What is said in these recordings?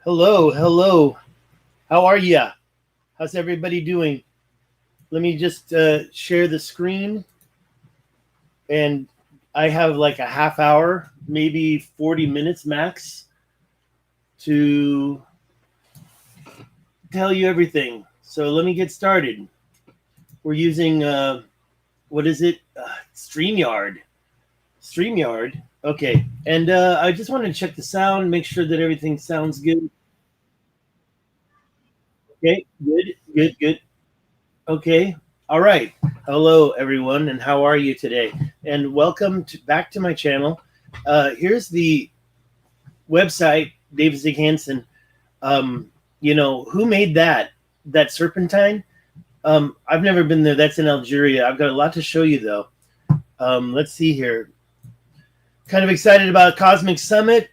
Hello, hello. How are ya? How's everybody doing? Let me just share the screen. And I have like a half hour, maybe 40 minutes max to tell you everything. So let me get started. We're using, what is it? StreamYard. StreamYard. Okay. And I just want to check the sound, make sure that everything sounds good. Okay, good, good, good. Okay. All right. Hello, everyone, and how are you today? And welcome back to my channel. Here's the website, David Zig Hansen. Who made that serpentine? I've never been there. That's in Algeria. I've got a lot to show you, though. Let's see here. Kind of excited about Cosmic Summit.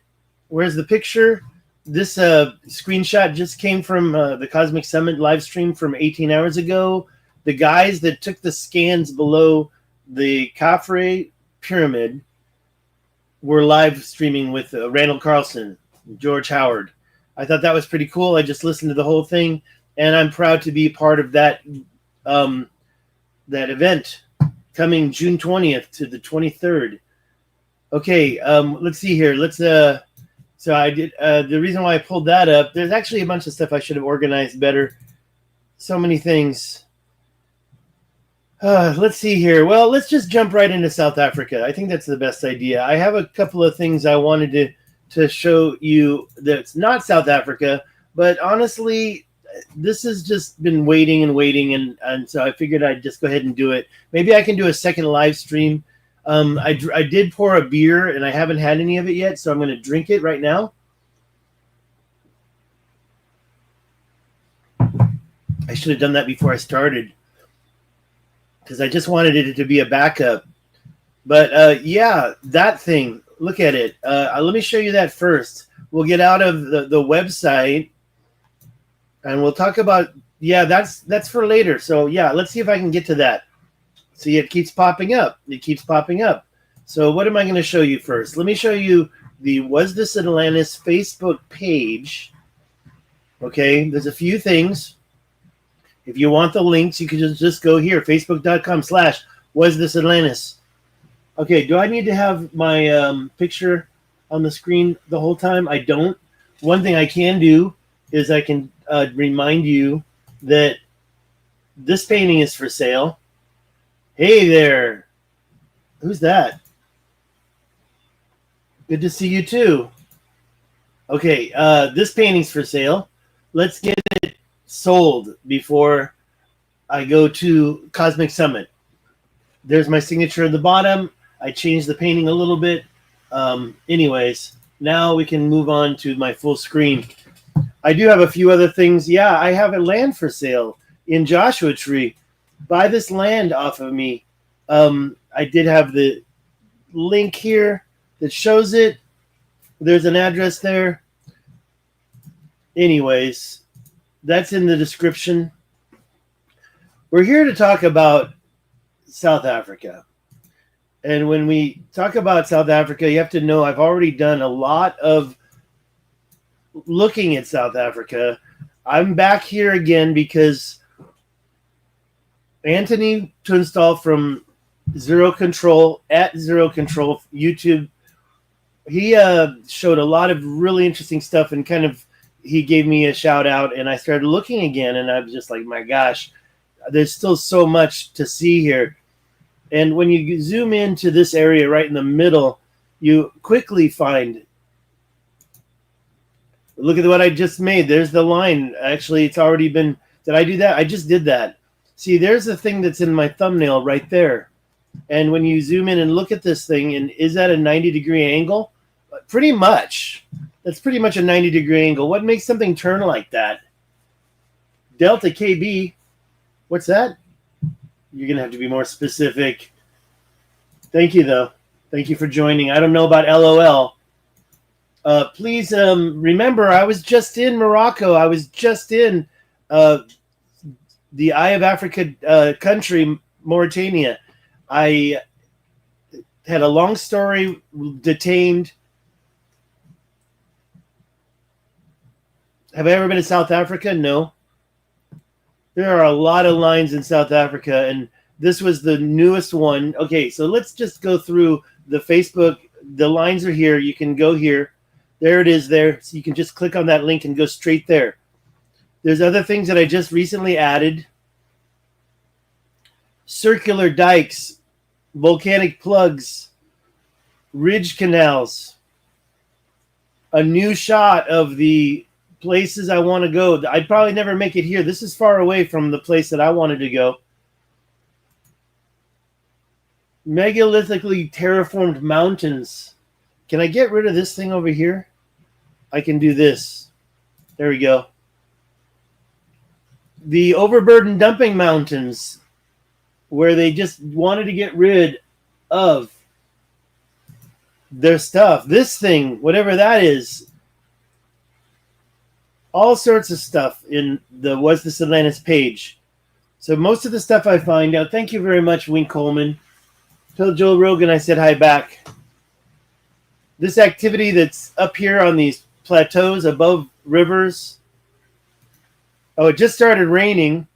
Where's the picture? This screenshot just came from the Cosmic Summit live stream from 18 hours ago. The guys that took the scans below the Khafre pyramid were live streaming with Randall Carlson, George Howard. I thought that was pretty cool. I just listened to the whole thing, and I'm proud to be part of that that event coming June 20th to the 23rd. Okay, let's see here. So I did the reason why I pulled that up. There's actually a bunch of stuff I should have organized better. So many things. Let's see here. Well, let's just jump right into South Africa. I think that's the best idea. I have a couple of things I wanted to show you that's not South Africa, but honestly, this has just been waiting and waiting, and so I figured I'd just go ahead and do it. Maybe I can do a second live stream. I did pour a beer, and I haven't had any of it yet, so I'm going to drink it right now. I should have done that before I started, because I just wanted it to be a backup. But yeah, that thing, look at it. Let me show you that first. We'll get out of the website, and we'll talk about, yeah, that's for later. So yeah, let's see if I can get to that. See, it keeps popping up. It keeps popping up. So what am I going to show you first? Let me show you the Was This Atlantis Facebook page. Okay, there's a few things. If you want the links, you can just go here, facebook.com/WasThisAtlantis. Okay, do I need to have my picture on the screen the whole time? I don't. One thing I can do is I can remind you that this painting is for sale. Hey there. Who's that? Good to see you too. Okay, this painting's for sale. Let's get it sold before I go to Cosmic Summit. There's my signature at the bottom. I changed the painting a little bit. Anyways, now we can move on to my full screen. I do have a few other things. Yeah, I have a land for sale in Joshua Tree. Buy this land off of me. I did have the link here that shows it. There's an address there. Anyways, that's in the description. We're here to talk about South Africa. And when we talk about South Africa, you have to know I've already done a lot of looking at South Africa. I'm back here again because Anthony Tunstall from Zero Control YouTube, he showed a lot of really interesting stuff, and kind of he gave me a shout out, and I started looking again, and I was just like, my gosh, there's still so much to see here. And when you zoom into this area right in the middle, you quickly find, look at what I just made. There's the line. Actually, it's already been, did I do that? I just did that. See, there's the thing that's in my thumbnail right there. And when you zoom in and look at this thing, and is that a 90-degree angle? Pretty much. That's pretty much a 90-degree angle. What makes something turn like that? Delta KB. What's that? You're going to have to be more specific. Thank you, though. Thank you for joining. I don't know about LOL. Please remember, I was just in Morocco. I was just in the Eye of Africa country, Mauritania. I had a long story, detained. Have I ever been to South Africa? No. There are a lot of lines in South Africa, and this was the newest one. Okay, so let's just go through the Facebook. The lines are here. You can go here. There it is there. So you can just click on that link and go straight there. There's other things that I just recently added. Circular dikes, volcanic plugs, ridge canals, a new shot of the places I want to go. I'd probably never make it here. This is far away from the place that I wanted to go. Megalithrically terraformed mountains. Can I get rid of this thing over here? I can do this. There we go. The overburdened dumping mountains, where they just wanted to get rid of their stuff. This thing, whatever that is, all sorts of stuff in the Was This Atlantis page. So most of the stuff I find out. Thank you very much, Wink Coleman. Tell Joe Rogan I said hi back. This activity that's up here on these plateaus above rivers. Oh, it just started raining.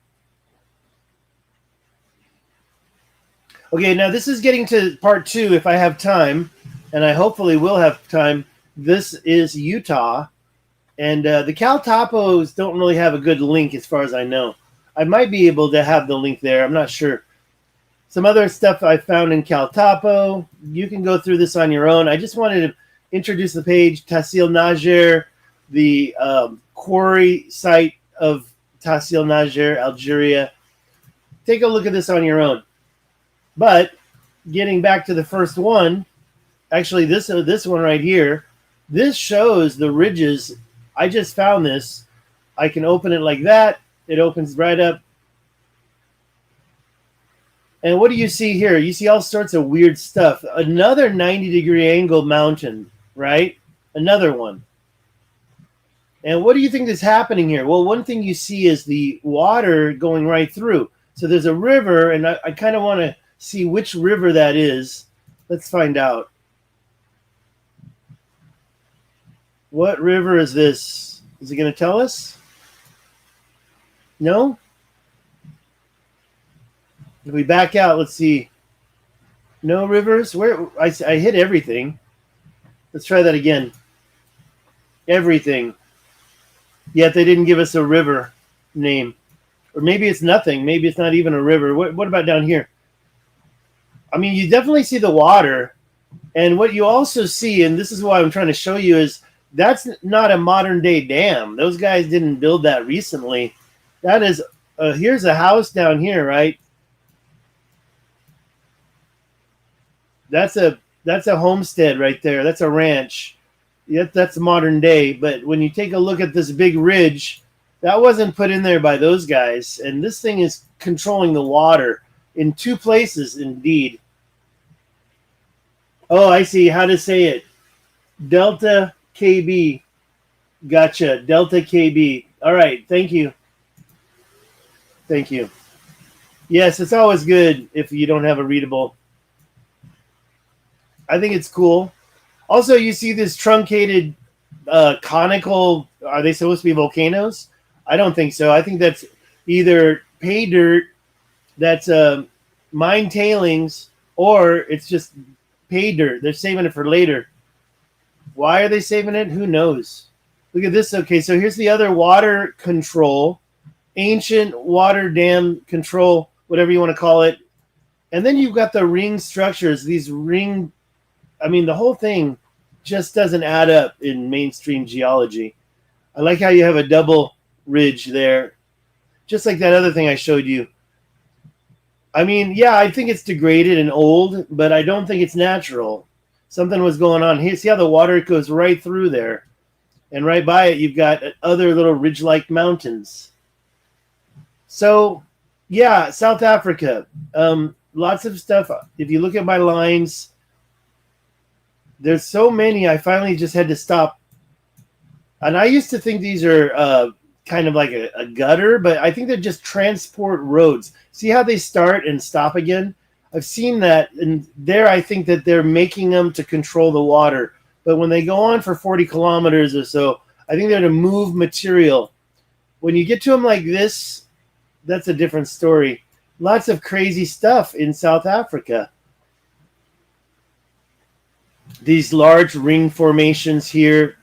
Okay, now this is getting to part 2 if I have time, and I hopefully will have time. This is Utah, and the Cal Topos don't really have a good link as far as I know. I might be able to have the link there. I'm not sure. Some other stuff I found in Cal Topo. You can go through this on your own. I just wanted to introduce the page, Tahsil Najer, the quarry site of Tahsil Najer, Algeria. Take a look at this on your own. But getting back to the first one, actually this one right here, this shows the ridges. I just found this. I can open it like that. It opens right up. And what do you see here? You see all sorts of weird stuff. Another 90-degree angle mountain, right? Another one. And what do you think is happening here? Well, one thing you see is the water going right through. So there's a river, and I kind of want to see which river that is. Let's find out. What river is this? Is it going to tell us? No? If we back out, let's see. No rivers? Where I hit everything. Let's try that again. Everything. Yet they didn't give us a river name. Or maybe it's nothing. Maybe it's not even a river. What about down here? I mean, you definitely see the water. And what you also see, and this is what I'm trying to show you, is that's not a modern-day dam. Those guys didn't build that recently. That is, here's a house down here, right? That's a homestead right there. That's a ranch. Yep, that's modern day. But when you take a look at this big ridge, that wasn't put in there by those guys. And this thing is controlling the water in 2 places, indeed. Oh, I see how to say it. Delta KB. Gotcha. Delta KB. All right. Thank you. Thank you. Yes, it's always good if you don't have a readable. I think it's cool. Also, you see this truncated conical. Are they supposed to be volcanoes? I don't think so. I think that's either pay dirt, that's mine tailings, or it's just pay dirt. They're saving it for later. Why are they saving it? Who knows? Look at this. Okay, so here's the other water control, ancient water dam control, whatever you want to call it. And then you've got the ring structures, these ring. I mean, the whole thing just doesn't add up in mainstream geology. I like how you have a double ridge there, just like that other thing I showed you. I mean, yeah, I think it's degraded and old, but I don't think it's natural. Something was going on here. See how the water goes right through there? And right by it, you've got other little ridge-like mountains. So, yeah, South Africa. Lots of stuff. If you look at my lines, there's so many, I finally just had to stop. And I used to think these are kind of like a gutter, but I think they're just transport roads. See how they start and stop again? I've seen that, and there I think that they're making them to control the water. But when they go on for 40 kilometers or so, I think they're to move material. When you get to them like this, that's a different story. Lots of crazy stuff in South Africa. These large ring formations here.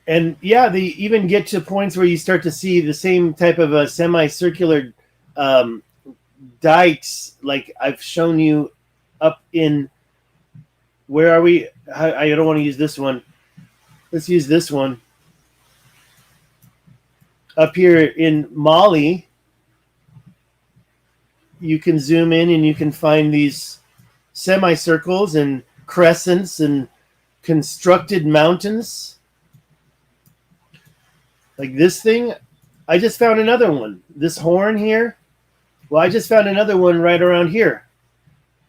And yeah, they even get to points where you start to see the same type of a semicircular dikes like I've shown you up in, where are we? I don't want to use this one. Let's use this one. Up here in Mali, you can zoom in and you can find these semicircles and crescents and constructed mountains. Like this thing, I just found another one. This horn here, well, I just found another one right around here.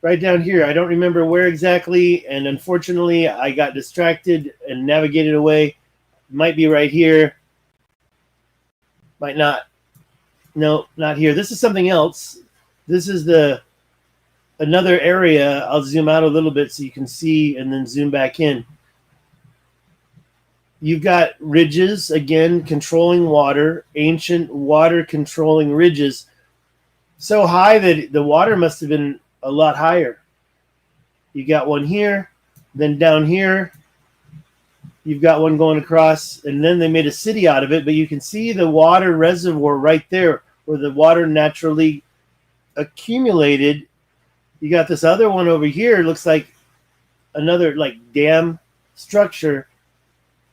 Right down here. I don't remember where exactly, and unfortunately, I got distracted and navigated away. It might be right here. Might not. No, not here. This is something else. This is another area. I'll zoom out a little bit so you can see and then zoom back in. You've got ridges, again, controlling water, ancient water controlling ridges. So high that the water must have been a lot higher. You got one here, then down here, you've got one going across, and then they made a city out of it, but you can see the water reservoir right there where the water naturally accumulated. You got this other one over here, it looks like another like dam structure.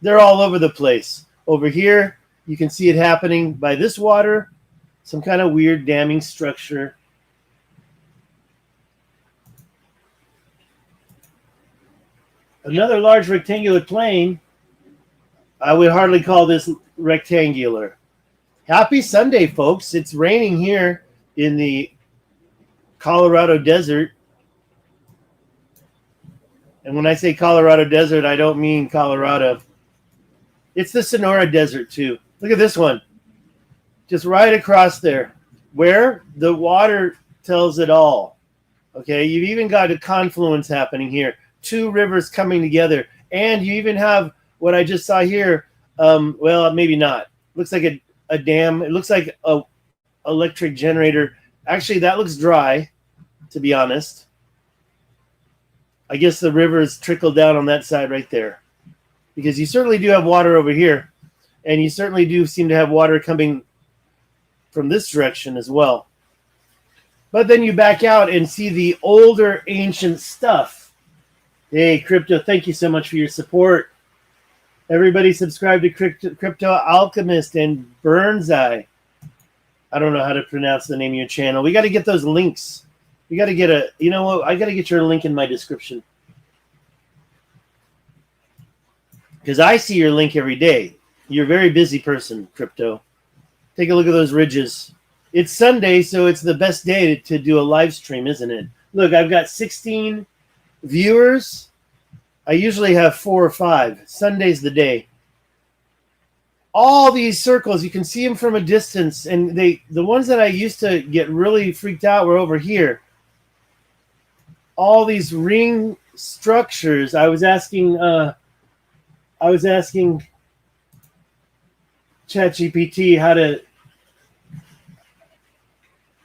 They're all over the place. Over here, you can see it happening by this water, some kind of weird damming structure. Another large rectangular plain. I would hardly call this rectangular. Happy Sunday, folks. It's raining here in the Colorado desert. And when I say Colorado desert, I don't mean Colorado. It's the Sonora desert, too. Look at this one. Just right across there. Where the water tells it all. Okay, you've even got a confluence happening here. Two rivers coming together, and you even have what I just saw here. Well, maybe not. Looks like a dam. It looks like a electric generator. Actually, that looks dry, to be honest. I guess the rivers trickle down on that side right there, because you certainly do have water over here, and you certainly do seem to have water coming from this direction as well. But then you back out and see the older ancient stuff. Hey, Crypto, thank you so much for your support. Everybody subscribe to Crypto Alchemist and Burnseye. I don't know how to pronounce the name of your channel. We got to get those links. We got to get you know what? I got to get your link in my description. Because I see your link every day. You're a very busy person, Crypto. Take a look at those ridges. It's Sunday, so it's the best day to do a live stream, isn't it? Look, I've got 16 viewers. I usually have 4 or 5. Sunday's the day. All these circles, you can see them from a distance, and the ones that I used to get really freaked out were over here. All these ring structures. I was asking ChatGPT how to.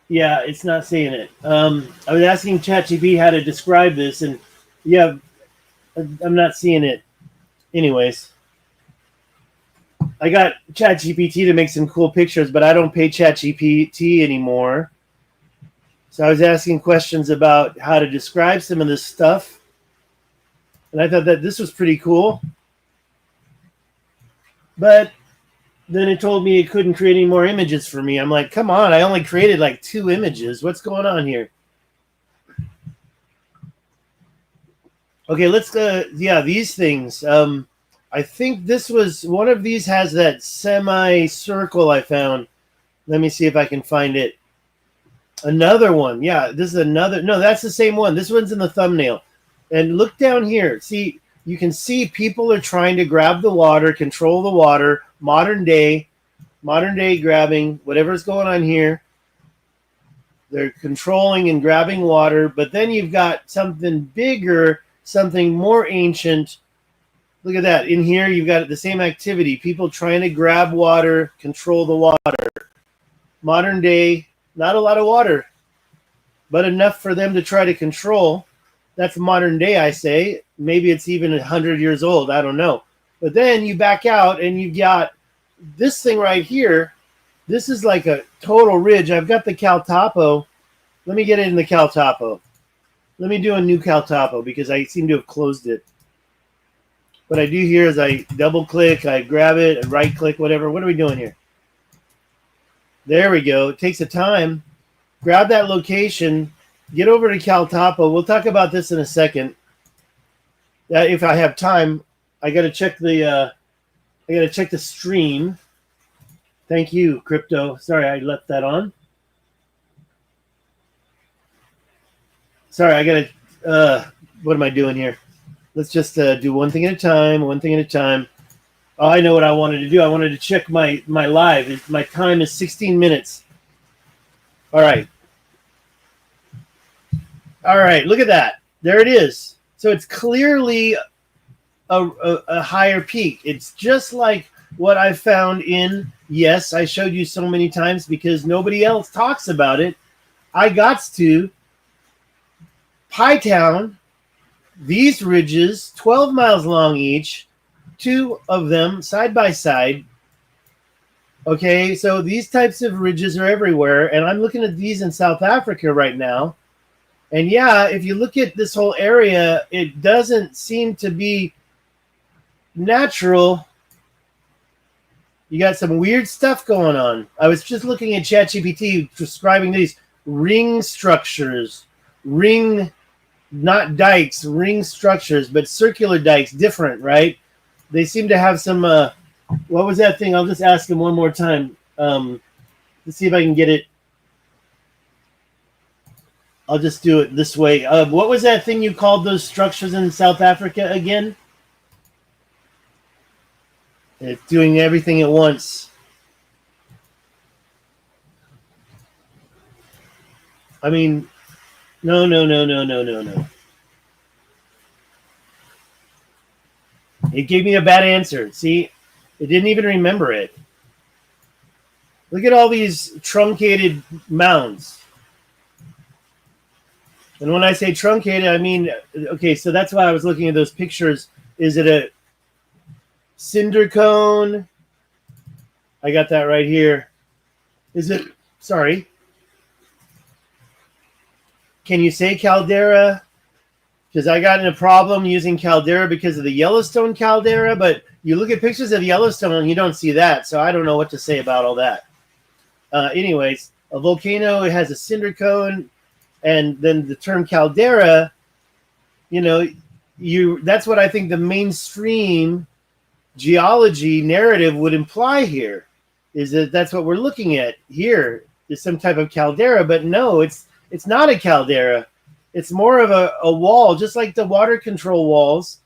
Yeah, it's not saying it. I was asking ChatGPT how to describe this, and yeah, I'm not seeing it. Anyways, I got ChatGPT to make some cool pictures, but I don't pay ChatGPT anymore. So I was asking questions about how to describe some of this stuff, and I thought that this was pretty cool. But then it told me it couldn't create any more images for me. I'm like, come on, I only created like 2 images. What's going on here? Okay, let's yeah, these things. I think this was one of these has that semi-circle I found. Let me see if I can find it. Another one. Yeah, this is another. No, that's the same one. This one's in the thumbnail. And look down here. See, you can see people are trying to grab the water, control the water. Modern day grabbing, whatever's going on here. They're controlling and grabbing water. But then you've got something bigger, something more ancient, Look at that. In here, you've got the same activity. People trying to grab water, control the water. Modern day, not a lot of water, but enough for them to try to control. That's modern day, I say. Maybe it's even 100 years old. I don't know. But then you back out and you've got this thing right here. This is like a total ridge. I've got the Cal Topo. Let me get it in the Cal Topo. Let me do a new Cal Topo because I seem to have closed it. What I do here is I double click, I grab it, and right click, whatever. What are we doing here? There we go. It takes a time. Grab that location, get over to Cal Topo. We'll talk about this in a second. If I have time, I got to check the stream. Thank you, Crypto. Sorry, I left that on. Sorry, I got to. What am I doing here? Let's just do one thing at a time. Oh, I know what I wanted to do. I wanted to check my live. My time is 16 minutes. All right. Look at that. There it is. So it's clearly a higher peak. It's just like what I found in, yes, I showed you so many times because nobody else talks about it. I got to Pie Town. These ridges, 12 miles long each, two of them side by side. Okay, so these types of ridges are everywhere, and I'm looking at these in South Africa right now. And yeah, if you look at this whole area, it doesn't seem to be natural. You got some weird stuff going on. I was just looking at ChatGPT describing these ring structures, not dikes, ring structures, but circular dikes, different, right? They seem to have some, what was that thing? I'll just ask him one more time. Let's see if I can get it. I'll just do it this way. What was that thing you called those structures in South Africa again? It's doing everything at once. I mean, no. It gave me a bad answer. See, it didn't even remember it. Look at all these truncated mounds. And when I say truncated, I mean, okay, so that's why I was looking at those pictures. Is it a cinder cone? I got that right here. Is it, sorry. Can you say caldera? Because I got in a problem using caldera because of the Yellowstone caldera, but you look at pictures of Yellowstone and you don't see that, so I don't know what to say about all that. Anyways, a volcano, it has a cinder cone, and then the term caldera, you know, that's what I think the mainstream geology narrative would imply here, is that that's what we're looking at here, is some type of caldera, but no, it's not a caldera. It's more of a wall, just like the water control walls.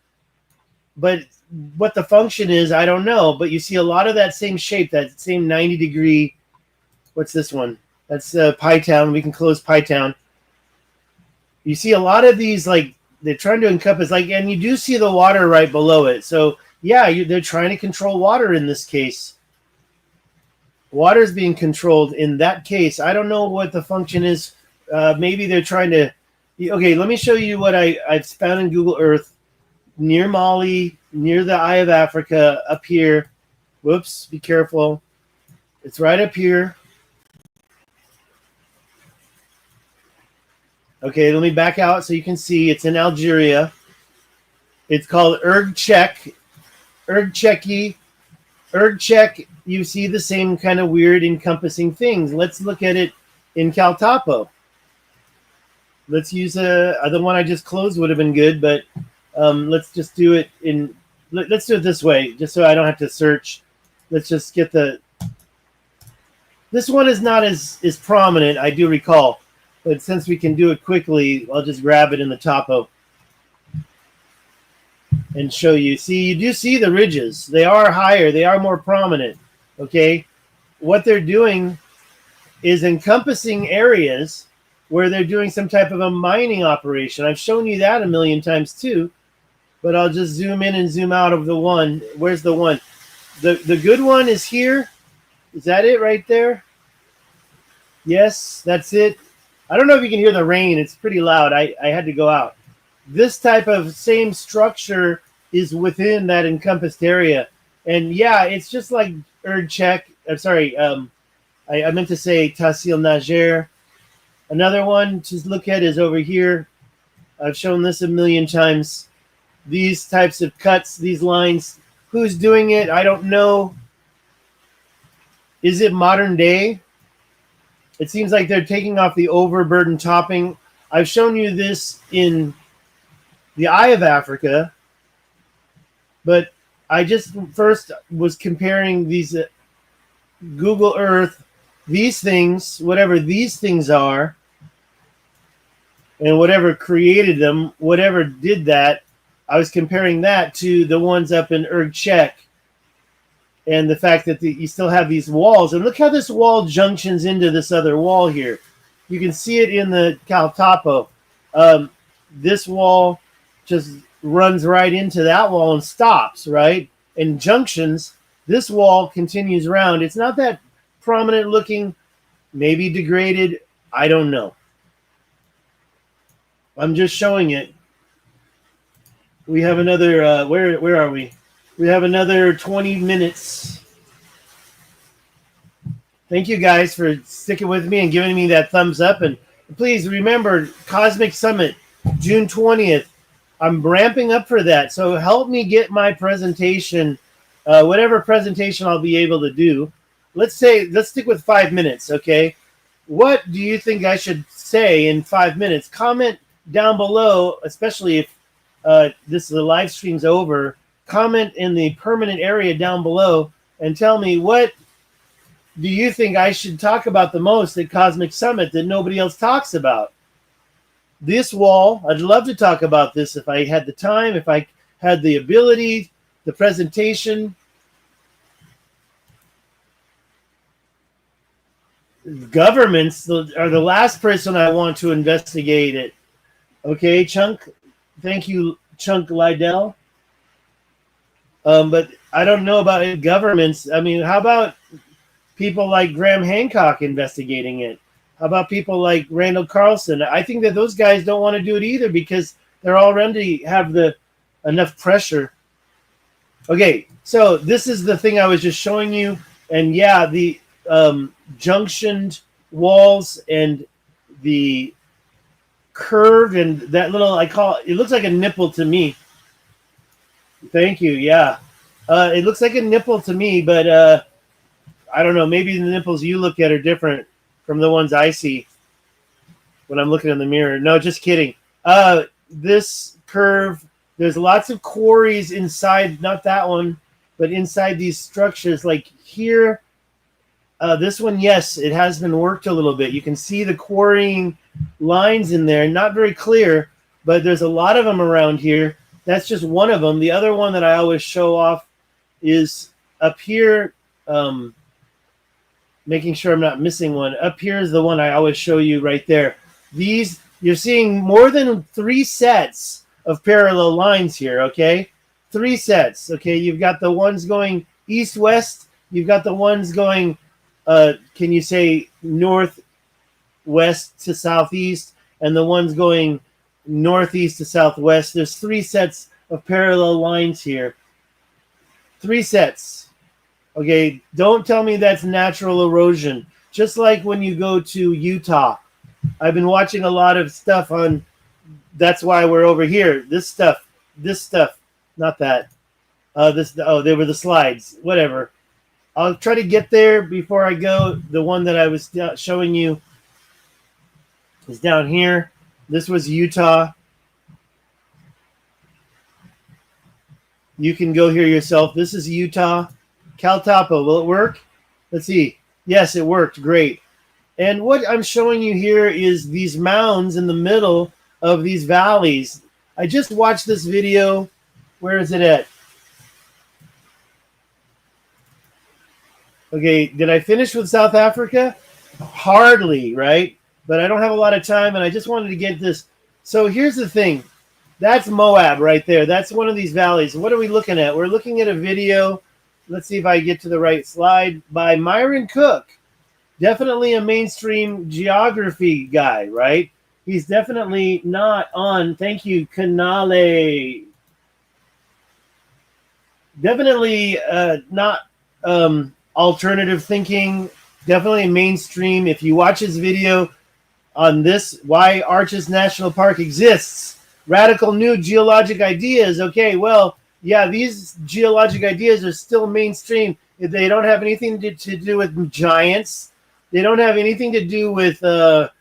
But what the function is, I don't know. But you see a lot of that same shape, that same 90-degree. What's this one? That's Pie Town. We can close Pie Town. You see a lot of these, like, they're trying to encompass, like, and you do see the water right below it. So, yeah, they're trying to control water in this case. Water is being controlled in that case. I don't know what the function is. Maybe they're trying to. Okay, let me show you what I've found in Google Earth near Mali, near the Eye of Africa, up here. Whoops, be careful. It's right up here. Okay, let me back out so you can see. It's in Algeria. It's called Ergchek. Ergchek, you see the same kind of weird encompassing things. Let's look at it in Cal Topo. Let's use the one I just closed would have been good, but let's just do it in. Let's do it this way, just so I don't have to search. Let's just get the. This one is not as prominent, I do recall, but since we can do it quickly, I'll just grab it in the topo and show you. See, you do see the ridges. They are higher. They are more prominent. Okay, what they're doing is encompassing areas where they're doing some type of a mining operation. I've shown you that a million times too. but I'll just zoom in and zoom out of the one. Where's the one? The good one is here. Is that it right there? Yes, that's it. I don't know if you can hear the rain. It's pretty loud. I had to go out. This type of same structure is within that encompassed area. And yeah, it's just like Erdcheck. I'm sorry. I meant to say Tahsil Najer. Another one to look at is over here. I've shown this a million times. These types of cuts, these lines. Who's doing it? I don't know. Is it modern day? It seems like they're taking off the overburden topping. I've shown you this in the Eye of Africa, but I just first was comparing these Google Earth, these things, whatever these things are, and whatever created them, whatever did that, I was comparing that to the ones up in Erdcheck. And the fact that you still have these walls. And look how this wall junctions into this other wall here. You can see it in the Caltapo. This wall just runs right into that wall and stops, right? And junctions. This wall continues around. It's not that prominent looking, maybe degraded. I don't know. I'm just showing it. We have another, where are we? We have another 20 minutes. Thank you guys for sticking with me and giving me that thumbs up. And please remember, Cosmic Summit, June 20th. I'm ramping up for that. So help me get my presentation, whatever presentation I'll be able to do. Let's stick with 5 minutes, okay? What do you think I should say in 5 minutes? Comment down below, especially if the live stream's over. Comment in the permanent area down below and tell me, what do you think I should talk about the most at Cosmic Summit that nobody else talks about? This wall, I'd love to talk about this if I had the time, if I had the ability, the presentation. Governments are the last person I want to investigate it. Okay, Chunk. Thank you, Chunk Lydell. But I don't know about governments. I mean, how about people like Graham Hancock investigating it? How about people like Randall Carlson? I think that those guys don't want to do it either because they're already have enough pressure. Okay, so this is the thing I was just showing you. And yeah, the junctioned walls and the curve and that little, it looks like a nipple to me. Thank you. Yeah. It looks like a nipple to me, but I don't know. Maybe the nipples you look at are different from the ones I see when I'm looking in the mirror. No, just kidding. This curve, there's lots of quarries inside, not that one, but inside these structures. Like here, this one, yes, it has been worked a little bit. You can see the quarrying lines in there. Not very clear, but there's a lot of them around here. That's just one of them. The other one that I always show off is up here, making sure I'm not missing one. Up here is the one I always show you right there. These, you're seeing more than 3 sets of parallel lines here, okay? 3 sets, okay? You've got the ones going east-west. You've got the ones going, can you say northwest to southeast, and the ones going northeast to southwest. There's 3 sets of parallel lines here. 3 sets. Okay, don't tell me that's natural erosion. Just like when you go to Utah. I've been watching a lot of stuff on, that's why we're over here. This stuff, not that. They were the slides, whatever. I'll try to get there before I go. The one that I was showing you is down here. This was Utah. You can go here yourself. This is Utah. Caltapo, will it work? Let's see. Yes, it worked. Great. And what I'm showing you here is these mounds in the middle of these valleys. I just watched this video. Where is it at? Okay, did I finish with South Africa? Hardly, right? But I don't have a lot of time, and I just wanted to get this. So here's the thing. That's Moab right there. That's one of these valleys. What are we looking at? We're looking at a video. Let's see if I get to the right slide by Myron Cook. Definitely a mainstream geography guy, right? He's definitely not on. Thank you, Canale. Definitely not alternative thinking. Definitely mainstream. If you watch his video on this, why Arches National Park exists, radical new geologic ideas. Okay, well, yeah, these geologic ideas are still mainstream. They don't have anything to do with giants. They don't have anything to do with megalithic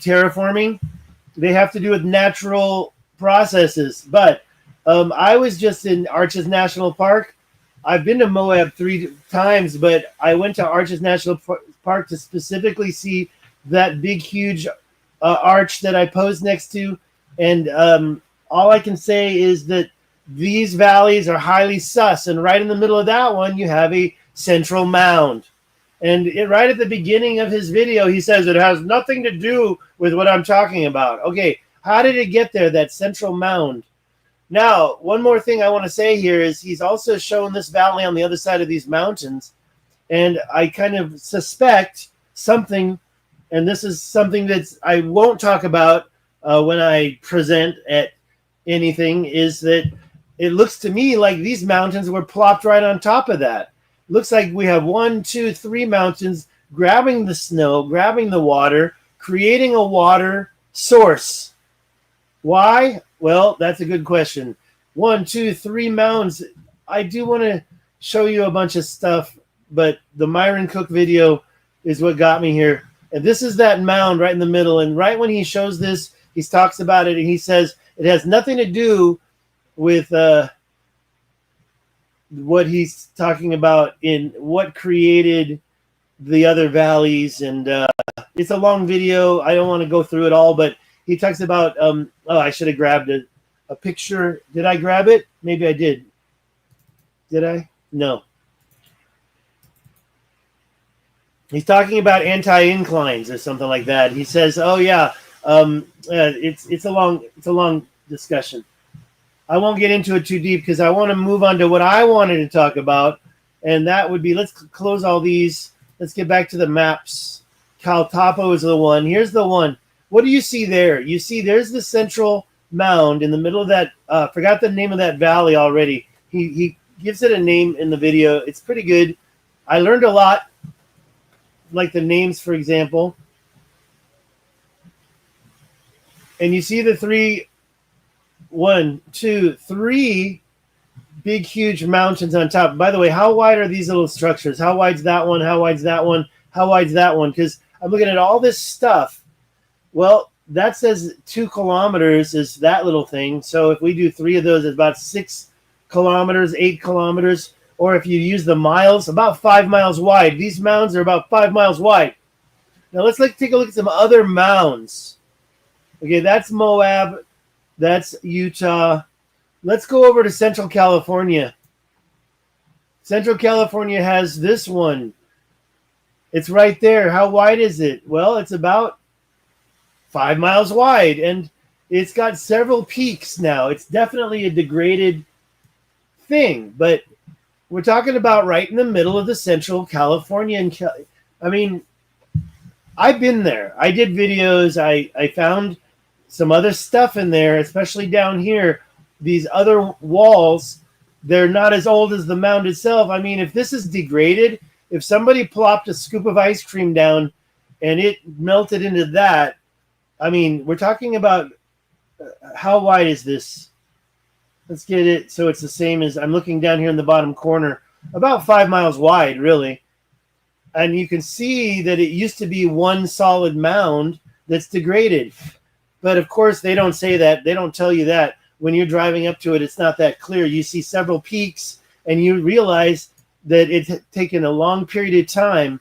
terraforming. They have to do with natural processes. But I was just in Arches National Park. I've been to Moab 3 times, but I went to Arches National Park to specifically see that big, huge arch that I posed next to. And all I can say is that these valleys are highly sus. And right in the middle of that one, you have a central mound. And right at the beginning of his video, he says it has nothing to do with what I'm talking about. Okay, how did it get there, that central mound? Now, one more thing I want to say here is he's also shown this valley on the other side of these mountains. And I kind of suspect something, and this is something that I won't talk about when I present at anything, is that it looks to me like these mountains were plopped right on top of that. Looks like we have 1, 2, 3 mountains grabbing the snow, grabbing the water, creating a water source. Why? Well, that's a good question. 1, 2, 3 mounds. I do want to show you a bunch of stuff, but the Myron Cook video is what got me here. And this is that mound right in the middle. And right when he shows this, he talks about it and he says it has nothing to do with what he's talking about in what created the other valleys. And it's a long video. I don't want to go through it all, but he talks about, oh, I should have grabbed a picture. Did I grab it? Maybe I did. Did I? No. He's talking about anti-inclines or something like that. He says, oh, yeah, it's a long discussion. I won't get into it too deep because I want to move on to what I wanted to talk about, and that would be, let's close all these. Let's get back to the maps. Caltapo is the one. Here's the one. What do you see there? You see there's the central mound in the middle of that. Forgot the name of that valley already. He gives it a name in the video. It's pretty good. I learned a lot, like the names, for example. And you see the 3, 1, 2, 3 big, huge mountains on top. By the way, how wide are these little structures? How wide's that one? How wide's that one? How wide's that one? Because I'm looking at all this stuff. Well, that says 2 kilometers is that little thing. So if we do 3 of those, it's about 6 kilometers, 8 kilometers. Or if you use the miles, about 5 miles wide. These mounds are about 5 miles wide. Now let's take a look at some other mounds. Okay, that's Moab. That's Utah. Let's go over to Central California. Central California has this one. It's right there. How wide is it? Well, it's about 5 miles wide, and it's got several peaks now. It's definitely a degraded thing, but we're talking about right in the middle of the Central California. I mean, I've been there. I did videos. I found some other stuff in there, especially down here. These other walls, they're not as old as the mound itself. I mean, if this is degraded, if somebody plopped a scoop of ice cream down and it melted into that, I mean, we're talking about how wide is this? Let's get it so it's the same as I'm looking down here in the bottom corner. About 5 miles wide, really. And you can see that it used to be one solid mound that's degraded. But, of course, they don't say that. They don't tell you that. When you're driving up to it, it's not that clear. You see several peaks, and you realize that it's taken a long period of time.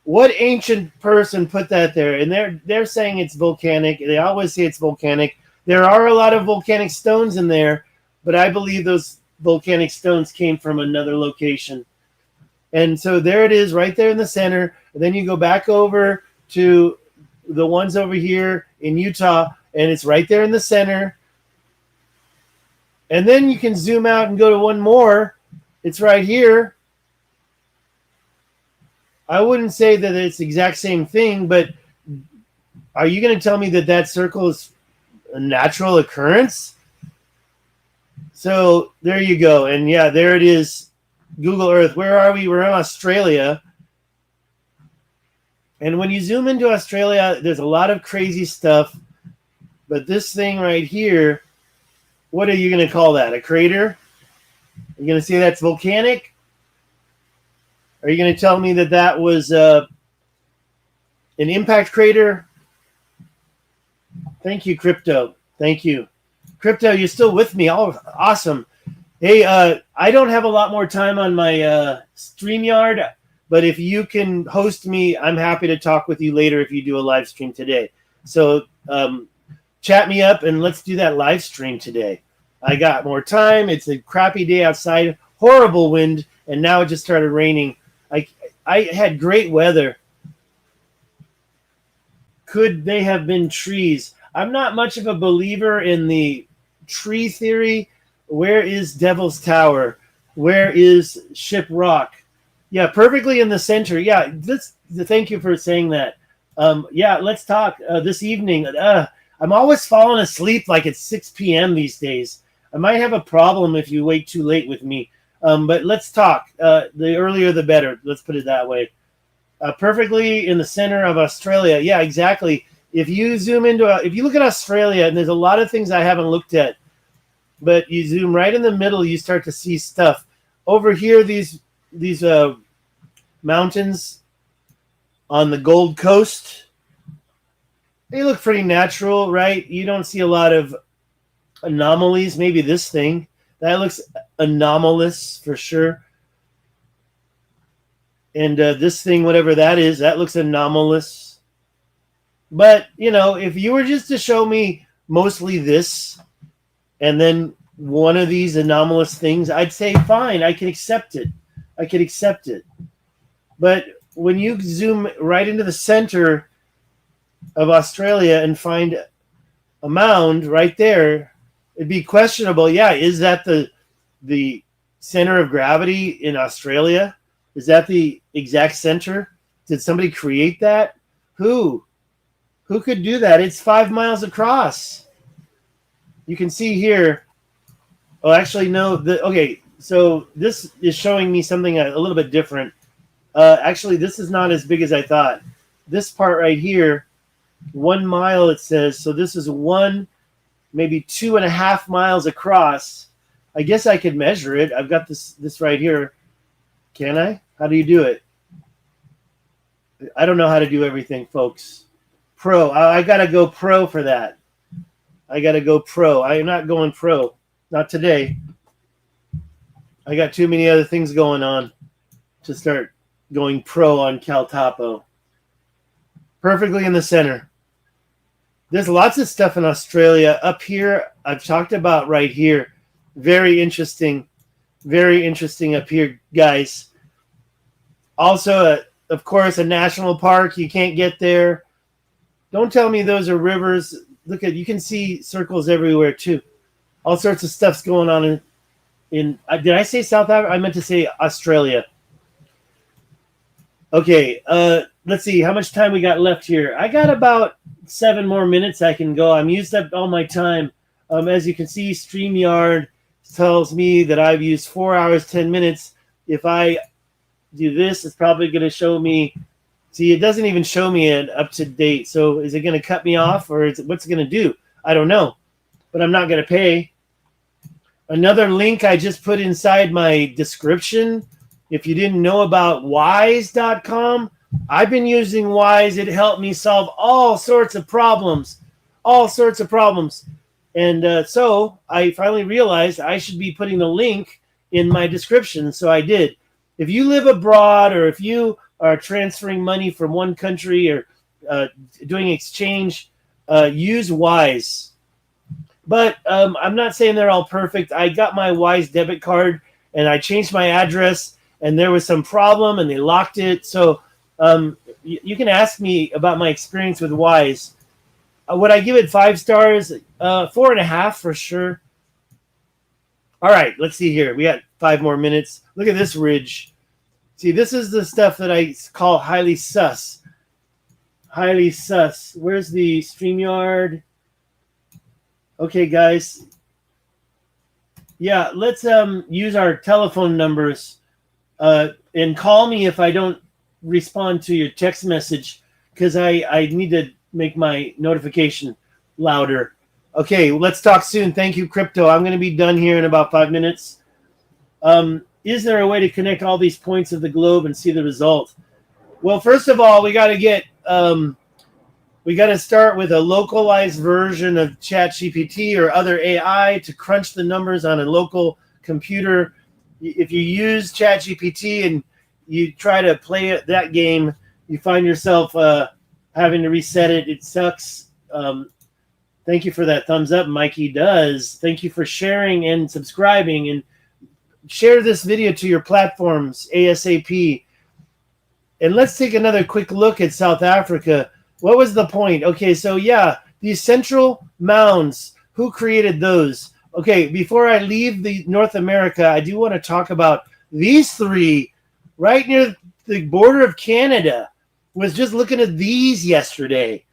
What ancient person put that there? And they're saying it's volcanic. They always say it's volcanic. There are a lot of volcanic stones in there, but I believe those volcanic stones came from another location. And so there it is right there in the center. And then you go back over to the ones over here in Utah, and it's right there in the center. And then you can zoom out and go to one more. It's right here. I wouldn't say that it's the exact same thing, but are you going to tell me that that circle is a natural occurrence? So there you go. And yeah, there it is. Google Earth. Where are we? We're in Australia. And when you zoom into Australia, there's a lot of crazy stuff. But this thing right here, what are you going to call that? A crater? You're going to say that's volcanic? Are you going to tell me that that was an impact crater? Thank you, Crypto. Thank you. Crypto, you're still with me. Oh, awesome. Hey, I don't have a lot more time on my StreamYard, but if you can host me, I'm happy to talk with you later if you do a live stream today. So chat me up and let's do that live stream today. I got more time. It's a crappy day outside, horrible wind, and now it just started raining. I had great weather. Could they have been trees? I'm not much of a believer in the tree theory. Where is Devil's Tower? Where is Ship Rock? Yeah, perfectly in the center. Yeah, thank you for saying that. Yeah, let's talk this evening. I'm always falling asleep like it's 6 p.m. these days. I might have a problem if you wait too late with me. But let's talk. The earlier the better. Let's put it that way. Perfectly in the center of Australia. Yeah, exactly. If you zoom into, if you look at Australia, and there's a lot of things I haven't looked at, but you zoom right in the middle, you start to see stuff. Over here, these mountains on the Gold Coast, they look pretty natural, right? You don't see a lot of anomalies. Maybe this thing. That looks anomalous for sure. And this thing, whatever that is, that looks anomalous. But, you know, if you were just to show me mostly this and then one of these anomalous things, I'd say, fine, I can accept it. I can accept it. But when you zoom right into the center of Australia and find a mound right there, it'd be questionable. Yeah, is that the center of gravity in Australia? Is that the exact center? Did somebody create that? Who? Who could do that? It's 5 miles across. You can see here. Oh, actually, no. Okay, so this is showing me something a little bit different. Actually, this is not as big as I thought. This part right here, 1 mile, it says. So this is maybe 2.5 miles across. I guess I could measure it. I've got this right here. Can I? How do you do it? I don't know how to do everything, folks. Pro. I got to go pro for that. I got to go pro. I am not going pro. Not today. I got too many other things going on to start going pro on Cal Topo. Perfectly in the center. There's lots of stuff in Australia. Up here, I've talked about right here. Very interesting. Very interesting up here, guys. Also, of course, a national park. You can't get there. Don't tell me those are rivers. Look at, you can see circles everywhere too. All sorts of stuff's going on in did I say South Africa? I meant to say Australia. Okay, let's see how much time we got left here. I got about 7 more minutes I can go. I'm used up all my time. As you can see, StreamYard tells me that I've used 4 hours, 10 minutes. If I do this, it's probably going to show me. See, it doesn't even show me an up to date. So is it going to cut me off, or what's it going to do? I don't know, but I'm not going to pay. Another link I just put inside my description. If you didn't know about wise.com, I've been using Wise. It helped me solve all sorts of problems, And so I finally realized I should be putting the link in my description. So I did. If you live abroad, or if you are transferring money from one country, or doing exchange, use Wise. But I'm not saying they're all perfect. I got my Wise debit card and I changed my address, and there was some problem and they locked it. So you can ask me about my experience with Wise. Would I give it 5 stars? 4.5 for sure. All right, let's see here. We got 5 more minutes. Look at this ridge. See, this is the stuff that I call highly sus. Highly sus. Where's the StreamYard? Okay, guys. Yeah, let's use our telephone numbers and call me if I don't respond to your text message, because I need to make my notification louder. Okay, let's talk soon. Thank you, Crypto. I'm going to be done here in about 5 minutes. Is there a way to connect all these points of the globe and see the result? Well, first of all, we got to get we got to start with a localized version of ChatGPT or other AI to crunch the numbers on a local computer. If you use ChatGPT and you try to play that game, you find yourself having to reset it. It sucks. Thank you for that thumbs up, Mikey does. Thank you for sharing and subscribing, and share this video to your platforms ASAP. And let's take another quick look at South Africa. What was the point? Okay, so yeah, these central mounds, who created those? Okay, before I leave the North America, I do want to talk about these 3 right near the border of Canada. Was just looking at these yesterday.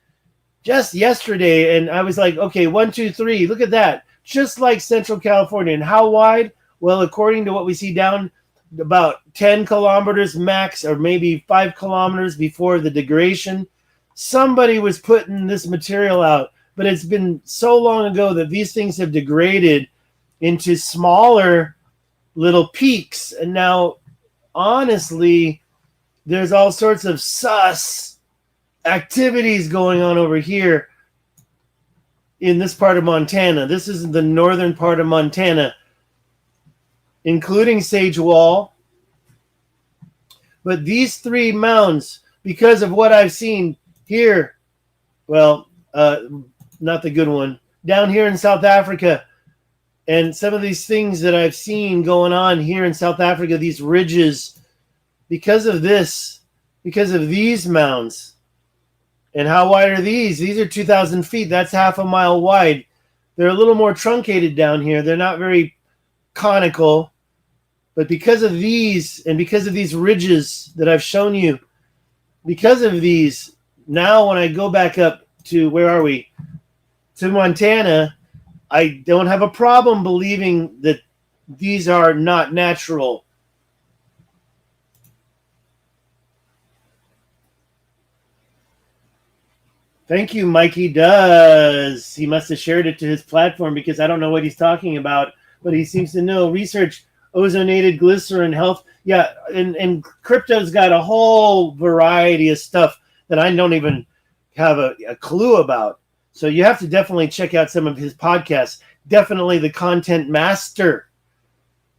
Just yesterday, and I was like, okay, 1, 2, 3, look at that. Just like Central California. And how wide? Well, according to what we see down about 10 kilometers max, or maybe 5 kilometers before the degradation. Somebody was putting this material out, but it's been so long ago that these things have degraded into smaller little peaks. And now, honestly, there's all sorts of sus activities going on over here in this part of Montana. This is the northern part of Montana, including Sage Wall. But these 3 mounds, because of what I've seen here, well, not the good one, down here in South Africa, and some of these things that I've seen going on here in South Africa, these ridges, because of this, because of these mounds. And how wide are these? These are 2,000 feet. That's half a mile wide. They're a little more truncated down here. They're not very conical. But because of these, and because of these ridges that I've shown you, because of these, now when I go back up to, where are we? To Montana, I don't have a problem believing that these are not natural. Thank you, Mikey does. He must have shared it to his platform, because I don't know what he's talking about, but he seems to know. Research ozonated glycerin health. Yeah, and Crypto's got a whole variety of stuff that I don't even have a clue about. So you have to definitely check out some of his podcasts. Definitely the content master,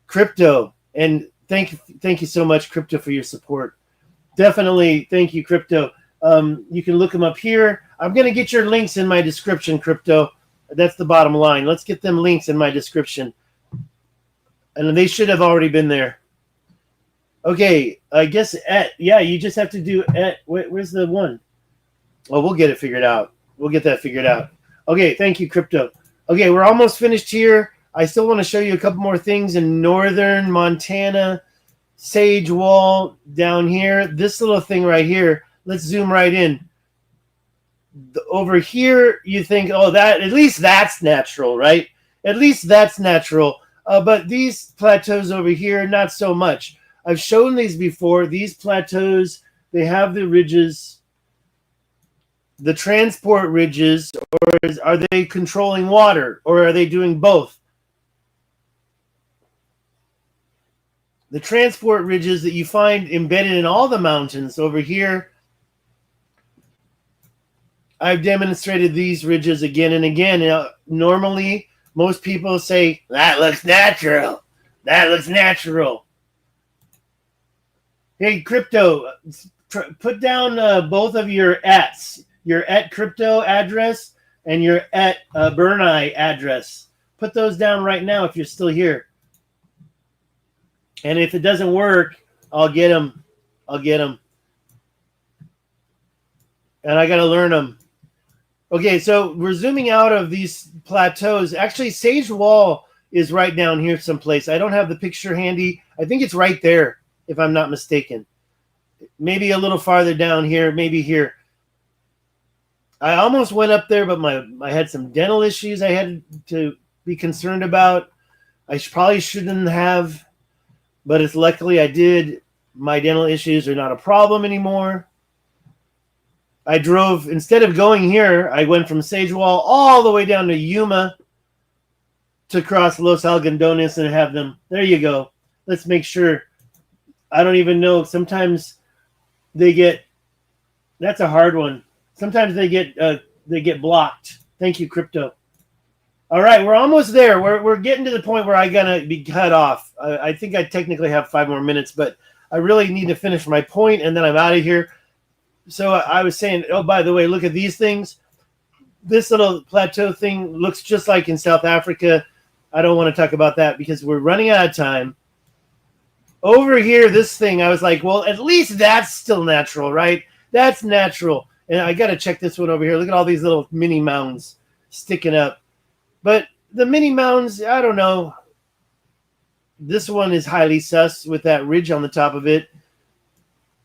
Crypto. And thank you so much, Crypto, for your support. Definitely, thank you, Crypto. You can look him up here. I'm going to get your links in my description, Crypto. That's the bottom line. Let's get them links in my description. And they should have already been there. Okay, I guess yeah, you just have to do where's the one? Well, we'll get it figured out. We'll get that figured out. Okay, thank you, Crypto. Okay, we're almost finished here. I still want to show you a couple more things in northern Montana. Sage Wall down here. This little thing right here. Let's zoom right in. Over here, you think, oh, that at least that's natural, right? At least that's natural. But these plateaus over here, not so much. I've shown these before. These plateaus, they have the ridges, the transport ridges, or are they controlling water, or are they doing both? The transport ridges that you find embedded in all the mountains over here, I've demonstrated these ridges again and again. Normally, most people say, that looks natural. That looks natural. Hey, Crypto, put down both of your @s, your @crypto address and your @Burneye address. Put those down right now if you're still here. And if it doesn't work, I'll get them. I'll get them. And I got to learn them. Okay, so we're zooming out of these plateaus. Actually, Sage Wall is right down here someplace. I don't have the picture handy. I think it's right there, if I'm not mistaken. Maybe a little farther down here, maybe here. I almost went up there, but I had some dental issues I had to be concerned about. I probably shouldn't have, but it's luckily I did. My dental issues are not a problem anymore. I drove, instead of going here, I went from Sage Wall all the way down to Yuma to cross Los Algodones and have them. There you go. Let's make sure. I don't even know. Sometimes they get, that's a hard one. Sometimes they get blocked. Thank you, Crypto. All right, we're almost there. We're getting to the point where I gotta be cut off. I think I technically have 5 more minutes, but I really need to finish my point, and then I'm out of here. So I was saying, oh, by the way, look at these things. This little plateau thing looks just like in South Africa. I don't want to talk about that because we're running out of time. Over here, this thing, I was like, well, at least that's still natural, right? That's natural. And I got to check this one over here. Look at all these little mini mounds sticking up. But the mini mounds, I don't know. This one is highly sus with that ridge on the top of it.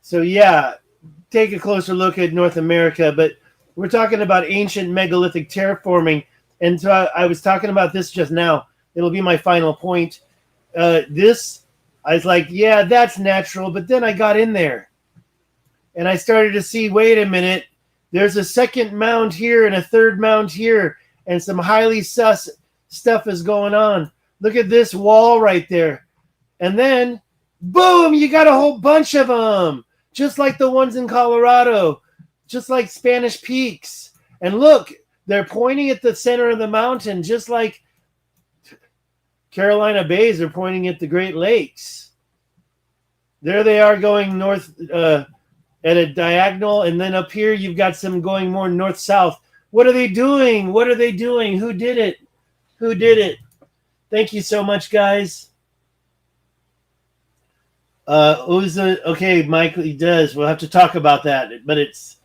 So, yeah, take a closer look at North America. But we're talking about ancient megalithic terraforming. And so I was talking about this just now. It'll be my final point. This, I was like, yeah, that's natural. But then I got in there. And I started to see, wait a minute, there's a second mound here and a third mound here. And some highly sus stuff is going on. Look at this wall right there. And then, boom, you got a whole bunch of them. Just like the ones in Colorado. Just like Spanish Peaks. And look, they're pointing at the center of the mountain. Just like Carolina Bays are pointing at the Great Lakes. There they are going north at a diagonal. And then up here, you've got some going more north-south. What are they doing? What are they doing? Who did it? Who did it? Thank you so much, guys. Uza, okay, Mike, he does. We'll have to talk about that, but it's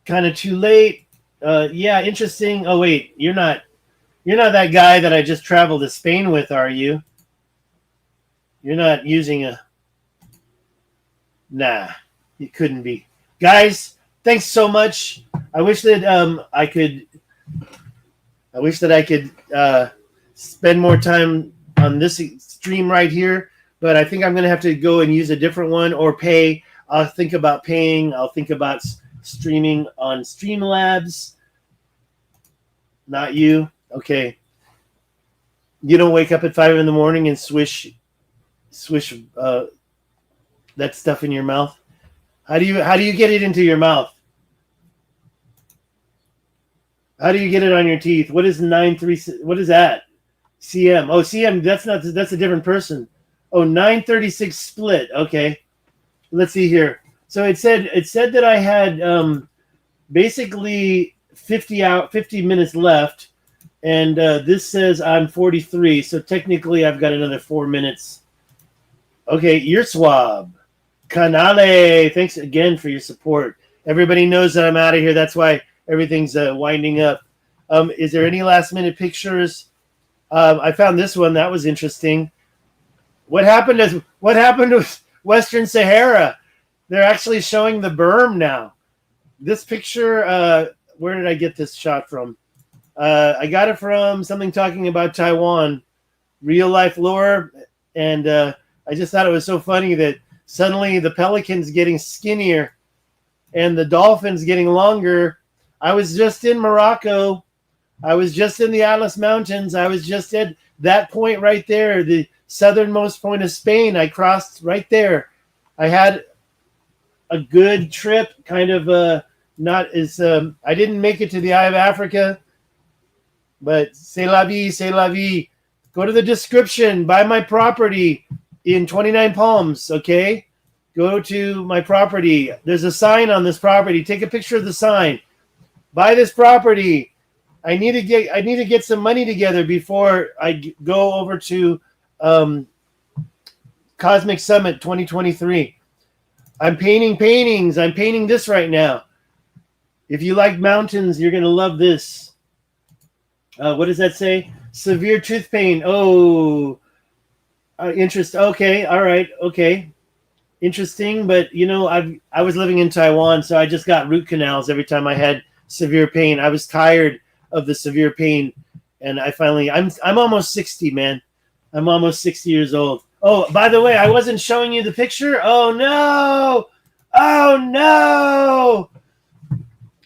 kind of too late. Yeah, interesting. Oh wait, you're not that guy that I just traveled to Spain with, are you? You're not using a. Nah, you couldn't be, guys. Thanks so much. I wish that I could spend more time on this stream right here, but I think I'm going to have to go and use a different one or pay. I'll think about paying. I'll think about streaming on Streamlabs. Not you. Okay. You don't wake up at 5 in the morning and swish that stuff in your mouth. How do you get it into your mouth? How do you get it on your teeth? What is 936? What is that? CM. Oh, CM. That's a different person. Oh, 936 split. Okay. Let's see here. So it said that I had basically 50 minutes left, and this says I'm 43. So technically, I've got another 4 minutes. Okay, ear swab. Canale. Thanks again for your support. Everybody knows that I'm out of here. That's why everything's winding up. Is there any last minute pictures? I found this one that was interesting. What happened to Western Sahara? They're actually showing the berm now. This picture, where did I get this shot from? I got it from something talking about Taiwan, real life lore, and I just thought it was so funny that suddenly the pelican's getting skinnier and the dolphins getting longer. I was just in Morocco. I was just in the Atlas Mountains. I was just at that point right there, the southernmost point of Spain. I crossed right there. I had a good trip, kind of not as I didn't make it to the Eye of Africa, but c'est la vie, c'est la vie. Go to the description. Buy my property in 29 Palms, okay? Go to my property. There's a sign on this property. Take a picture of the sign. Buy this property. I need to get some money together before I go over to Cosmic Summit 2023. I'm painting paintings. I'm painting this right now. If you like mountains, you're going to love this. What does that say? Severe tooth pain. Oh, interest. Okay. All right. Okay. Interesting. But, you know, I was living in Taiwan, so I just got root canals every time I had severe pain. I was tired of the severe pain. And I finally, I'm almost 60, man. I'm almost 60 years old. Oh, by the way, I wasn't showing you the picture. Oh, no. Oh, no.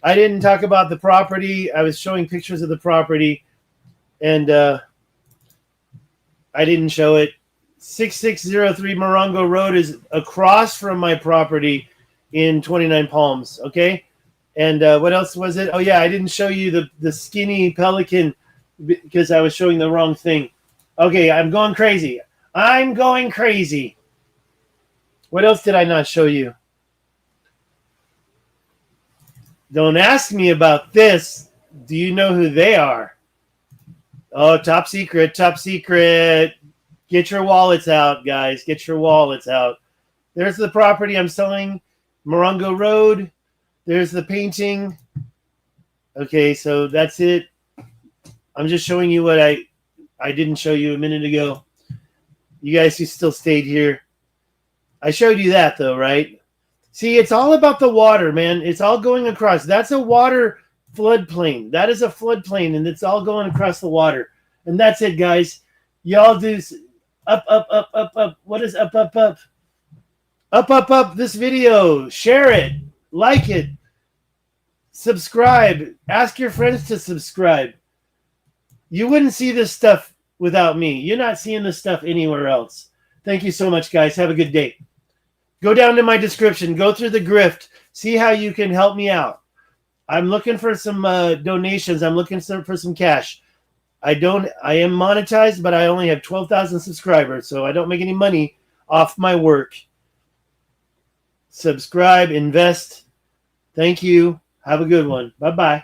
I didn't talk about the property. I was showing pictures of the property, and I didn't show it. 6603 Morongo Road is across from my property in 29 Palms, okay? And what else was it? Oh, yeah, I didn't show you the skinny pelican because I was showing the wrong thing. Okay, I'm going crazy. I'm going crazy. What else did I not show you? Don't ask me about this. Do you know who they are? Oh, top secret, top secret. Get your wallets out, guys. Get your wallets out. There's the property I'm selling, Morongo Road. There's the painting. Okay, so that's it. I'm just showing you what I didn't show you a minute ago. You guys who still stayed here. I showed you that, though, right? See, it's all about the water, man. It's all going across. That's a water floodplain. That is a floodplain, and it's all going across the water. And that's it, guys. Y'all do up, up, up, up, up. What is up, up, up? Up, up, up this video. Share it. Like it. Subscribe. Ask your friends to subscribe. You wouldn't see this stuff without me. You're not seeing this stuff anywhere else. Thank you so much, guys. Have a good day. Go down to my description. Go through the grift. See how you can help me out. I'm looking for some donations. I'm looking for some cash. I am monetized, but I only have 12,000 subscribers, so I don't make any money off my work. Subscribe, invest. Thank you. Have a good one. Bye-bye.